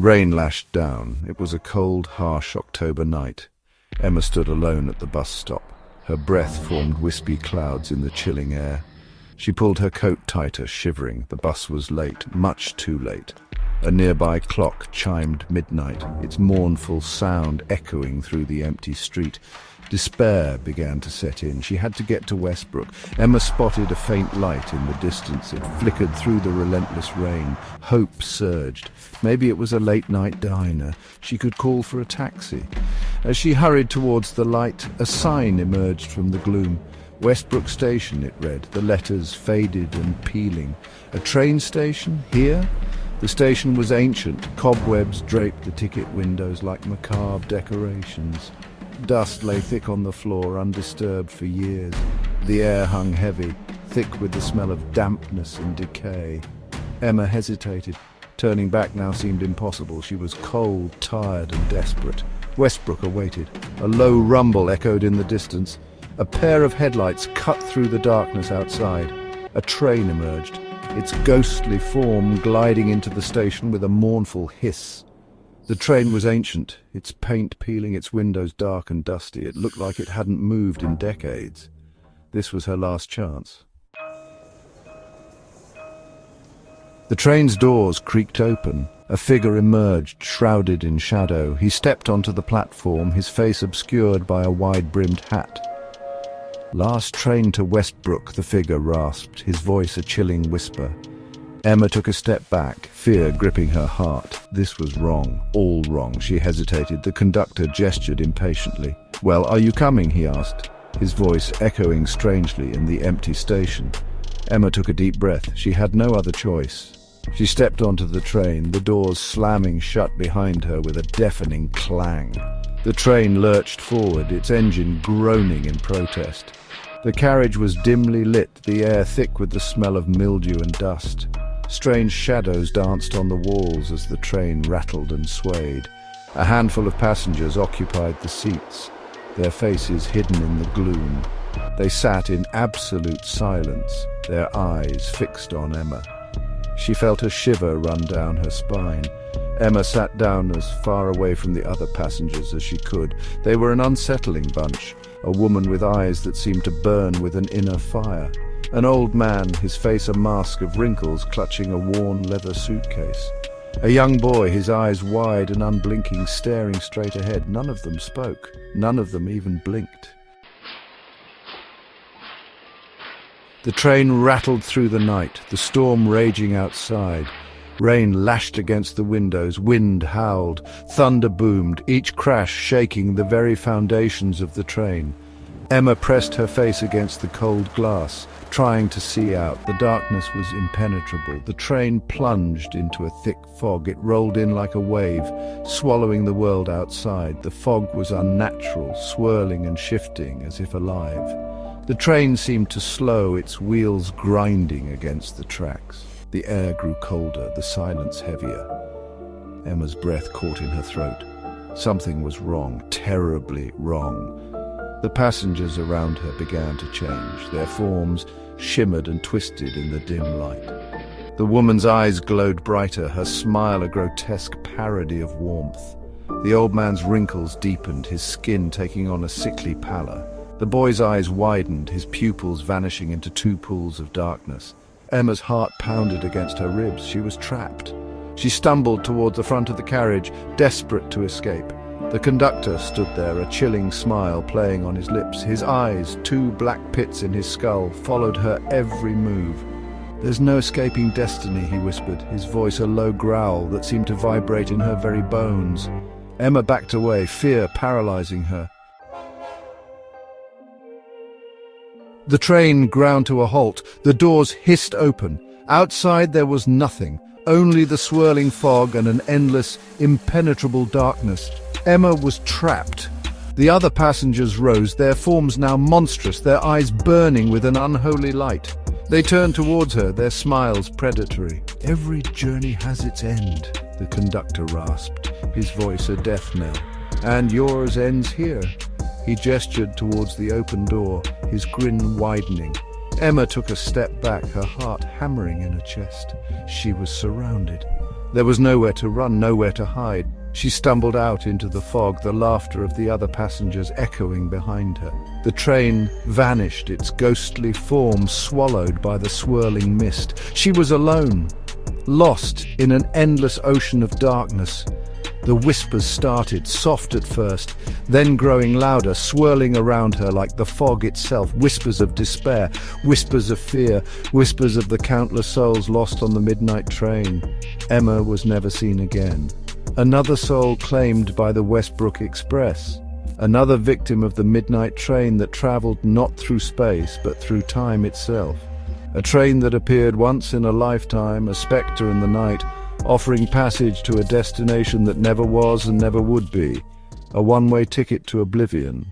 Rain lashed down. It was a cold, harsh October night. Emma stood alone at the bus stop. Her breath formed wispy clouds in the chilling air. She pulled her coat tighter, shivering. The bus was late, much too late. A nearby clock chimed midnight, its mournful sound echoing through the empty street. Despair began to set in. She had to get to Westbrook. Emma spotted a faint light in the distance. It flickered through the relentless rain. Hope surged. Maybe it was a late-night diner. She could call for a taxi. As she hurried towards the light, a sign emerged from the gloom. Westbrook Station, it read, the letters faded and peeling. A train station? Here? The station was ancient. Cobwebs draped the ticket windows like macabre decorations. Dust lay thick on the floor, undisturbed for years. The air hung heavy, thick with the smell of dampness and decay. Emma hesitated. Turning back now seemed impossible. She was cold, tired, and desperate. Westbrook awaited. A low rumble echoed in the distance. A pair of headlights cut through the darkness outside. A train emerged, its ghostly form gliding into the station with a mournful hiss. The train was ancient, its paint peeling, its windows dark and dusty. It looked like it hadn't moved in decades. This was her last chance. The train's doors creaked open. A figure emerged, shrouded in shadow. He stepped onto the platform, his face obscured by a wide-brimmed hat. "Last train to Westbrook," the figure rasped, his voice a chilling whisper. Emma took a step back, fear gripping her heart. This was wrong, all wrong. She hesitated. The conductor gestured impatiently. "Well, are you coming?" he asked, his voice echoing strangely in the empty station. Emma took a deep breath. She had no other choice. She stepped onto the train, the doors slamming shut behind her with a deafening clang. The train lurched forward, its engine groaning in protest. The carriage was dimly lit, the air thick with the smell of mildew and dust. Strange shadows danced on the walls as the train rattled and swayed. A handful of passengers occupied the seats, their faces hidden in the gloom. They sat in absolute silence, their eyes fixed on Emma. She felt a shiver run down her spine. Emma sat down as far away from the other passengers as she could. They were an unsettling bunch, a woman with eyes that seemed to burn with an inner fire. An old man, his face a mask of wrinkles, clutching a worn leather suitcase. A young boy, his eyes wide and unblinking, staring straight ahead. None of them spoke. None of them even blinked. The train rattled through the night, the storm raging outside. Rain lashed against the windows, wind howled, thunder boomed, each crash shaking the very foundations of the train. Emma pressed her face against the cold glass, trying to see out. The darkness was impenetrable. The train plunged into a thick fog. It rolled in like a wave, swallowing the world outside. The fog was unnatural, swirling and shifting as if alive. The train seemed to slow, its wheels grinding against the tracks. The air grew colder, the silence heavier. Emma's breath caught in her throat. Something was wrong, terribly wrong. The passengers around her began to change. Their forms shimmered and twisted in the dim light. The woman's eyes glowed brighter, her smile a grotesque parody of warmth. The old man's wrinkles deepened, his skin taking on a sickly pallor. The boy's eyes widened, his pupils vanishing into two pools of darkness. Emma's heart pounded against her ribs. She was trapped. She stumbled toward the front of the carriage, desperate to escape. The conductor stood there, a chilling smile playing on his lips. His eyes, two black pits in his skull, followed her every move. "There's no escaping destiny," he whispered, his voice a low growl that seemed to vibrate in her very bones. Emma backed away, fear paralyzing her. The train ground to a halt. The doors hissed open. Outside there was nothing, only the swirling fog and an endless, impenetrable darkness. Emma was trapped. The other passengers rose, their forms now monstrous, their eyes burning with an unholy light. They turned towards her, their smiles predatory. "Every journey has its end," the conductor rasped, his voice a death knell. "And yours ends here." He gestured towards the open door, his grin widening. Emma took a step back, her heart hammering in her chest. She was surrounded. There was nowhere to run, nowhere to hide. She stumbled out into the fog, the laughter of the other passengers echoing behind her. The train vanished, its ghostly form swallowed by the swirling mist. She was alone, lost in an endless ocean of darkness. The whispers started, soft at first, then growing louder, swirling around her like the fog itself. Whispers of despair, whispers of fear, whispers of the countless souls lost on the midnight train. Emma was never seen again. Another soul claimed by the Westbrook Express. Another victim of the midnight train that traveled not through space but through time itself. A train that appeared once in a lifetime, a spectre in the night, offering passage to a destination that never was and never would be, a one-way ticket to oblivion.